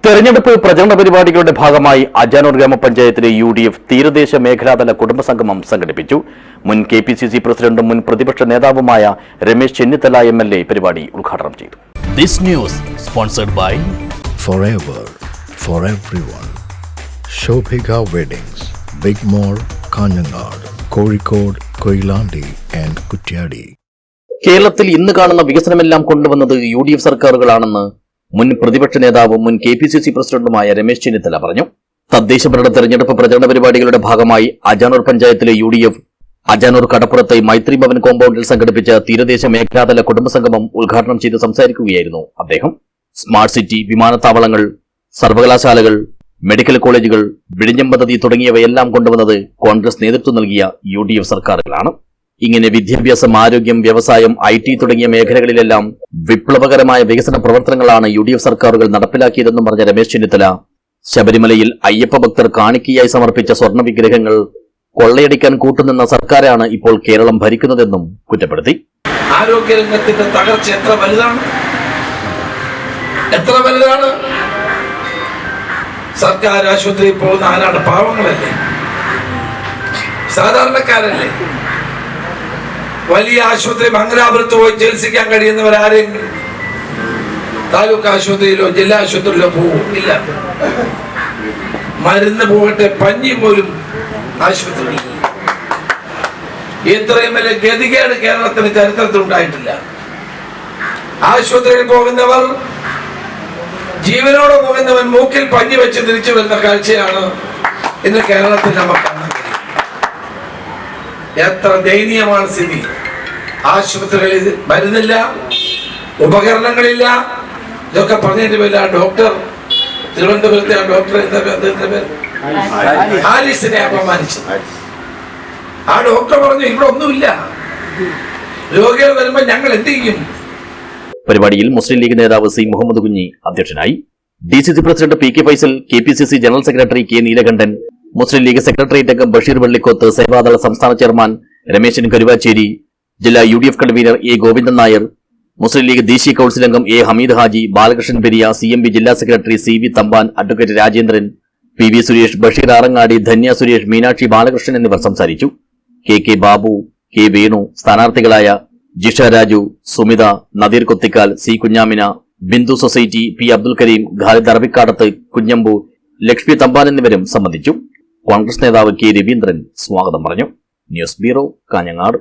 തെരഞ്ഞെടുപ്പ് പ്രചരണ പരിപാടികളുടെ ഭാഗമായി അജാനൂർ ഗ്രാമപഞ്ചായത്തിലെ UDF തീരദേശ മേഖലാതല കുടുംബസംഗമം സംഘടിപ്പിച്ചു. മുൻ KPCC പ്രസിഡന്റും മുൻ പ്രതിപക്ഷ നേതാവുമായ രമേശ് ചെന്നിത്തല MLA പരിപാടി ഉദ്ഘാടനം ചെയ്തു. This news sponsored by Forever for everyone. Shobhika Weddings, Big Mall, Kanyanad, Kozhikode, Koilandi and Kuttiyadi. കേരളത്തിൽ ഇന്ന് കാണുന്ന വികസനമെല്ലാം കൊണ്ടുവന്നത് UDF സർക്കാരുകളാണെന്ന് മുൻ പ്രതിപക്ഷ നേതാവും മുൻ KPCC പ്രസിഡന്റുമായ രമേശ് ചെന്നിത്തല പറഞ്ഞു. തദ്ദേശ ഭരണ തെരഞ്ഞെടുപ്പ് പ്രചരണ പരിപാടികളുടെ ഭാഗമായി അജാനൂർ പഞ്ചായത്തിലെ UDF അജാനൂർ കടപ്പുറത്തെ മൈത്രി ഭവൻ കോമ്പൗണ്ടിൽ സംഘടിപ്പിച്ച തീരദേശ മേഖലാതല കുടുംബസംഗമം ഉദ്ഘാടനം ചെയ്ത് സംസാരിക്കുകയായിരുന്നു അദ്ദേഹം. സ്മാർട്ട് സിറ്റി, വിമാനത്താവളങ്ങൾ, സർവകലാശാലകൾ, മെഡിക്കൽ കോളേജുകൾ, വിഴിഞ്ഞം പദ്ധതി തുടങ്ങിയവയെല്ലാം കൊണ്ടുവന്നത് കോൺഗ്രസ് നേതൃത്വം നൽകിയ UDF സർക്കാരുകളാണ്. ഇങ്ങനെ വിദ്യാഭ്യാസം, ആരോഗ്യം, വ്യവസായം, IT തുടങ്ങിയ മേഖലകളിലെല്ലാം വിപ്ലവകരമായ വികസന പ്രവർത്തനങ്ങളാണ് UDF സർക്കാരുകൾ നടപ്പിലാക്കിയതെന്നും പറഞ്ഞ രമേശ് ചെന്നിത്തല ശബരിമലയിൽ അയ്യപ്പ ഭക്തർ കാണിക്കയായി സമർപ്പിച്ച സ്വർണ്ണ വിഗ്രഹങ്ങൾ കൊള്ളയടിക്കാൻ കൂട്ടുനിന്ന സർക്കാരാണ് ഇപ്പോൾ കേരളം ഭരിക്കുന്നതെന്നും കുറ്റപ്പെടുത്തി. ആരോഗ്യരംഗത്തിന്റെ തകർച്ച എത്ര വലുതാണ്. സർക്കാർ ആശുപത്രിയിൽ പോകുന്ന ആരാണ്? പാവങ്ങളല്ലേ, സാധാരണക്കാരല്ലേ. വലിയ ആശുപത്രി മംഗലാപുരത്ത് പോയി ചികിത്സിക്കാൻ കഴിയുന്നവരാരെങ്കിലും താലൂക്ക് ആശുപത്രിയിലോ ജില്ലാ ആശുപത്രിയിലോ പോകില്ല. മരുന്ന് പോകട്ടെ, പഞ്ഞി പോലും ആശുപത്രിയിൽ. ഇത്രയും വലിയ ഗതികേട് കേരളത്തിന് ചരിത്രത്തിൽ ഉണ്ടായിട്ടില്ല. ആശുപത്രിയിൽ പോകുന്നവർ, ജീവനോടെ പോകുന്നവൻ മൂക്കിൽ പഞ്ഞി വെച്ച് തിരിച്ചു വരുന്ന കാഴ്ചയാണ് ഇന്ന് കേരളത്തിൽ നമുക്ക് കാണാൻ കഴിയും. എത്ര ദയനീയമാണ് സ്ഥിതി. ആശുപത്രികളിൽ മരുന്നില്ല, ഉപകരണങ്ങളില്ല. ഇതൊക്കെ പറഞ്ഞതിന്റെ പേരിൽ ആ ഡോക്ടർ, തിരുവനന്തപുരത്തെ ആ ഡോക്ടർ, ഹാരിസിനെ അപമാനിച്ചു. ആ ഡോക്ടർ പറഞ്ഞു ഇവിടെ ഒന്നുമില്ല, രോഗികൾ വരുമ്പോ ഞങ്ങൾ എന്ത് ചെയ്യും? പരിപാടിയിൽ മുസ്ലിം ലീഗ് നേതാവ് C മുഹമ്മദ് കുഞ്ഞി അധ്യക്ഷനായി. DCC president PK Faisal, KPCC general secretary K Neelakantan, Muslim League secretariat അംഗം ബഷീർ വെള്ളിക്കോത്ത്, സേവാദള സംസ്ഥാന ചെയർമാൻ രമേശൻ കരുവാച്ചേരി, ജില്ലാ UDF convener A Govindan Nair, Muslim League ദേശീയ കൌൺസിൽ അംഗം A ഹമീദ് ഹാജി, ബാലകൃഷ്ണൻ പെരിയ, CMB ജില്ലാ സെക്രട്ടറി CV Thampan, advocate Rajendran, PV Suresh, Basheer Arangadi, Dhanya Suresh, Meenakshi Balakrishnan എന്നിവർ സംസാരിച്ചു. KK ബാബു, K വേണു, സ്ഥാനാർത്ഥികളായ Jisha Raju, Sumitha, Nadeer Kothikkal, C Kunhamina, Bindu society, P Abdul Kareem, Khalid Arabikkadath, Kunhambu, Lakshmi Thampan എന്നിവരും സംബന്ധിച്ചു. കോൺഗ്രസ് നേതാവ് K രവീന്ദ്രൻ സ്വാഗതം പറഞ്ഞു. News bureau, Kanhangad.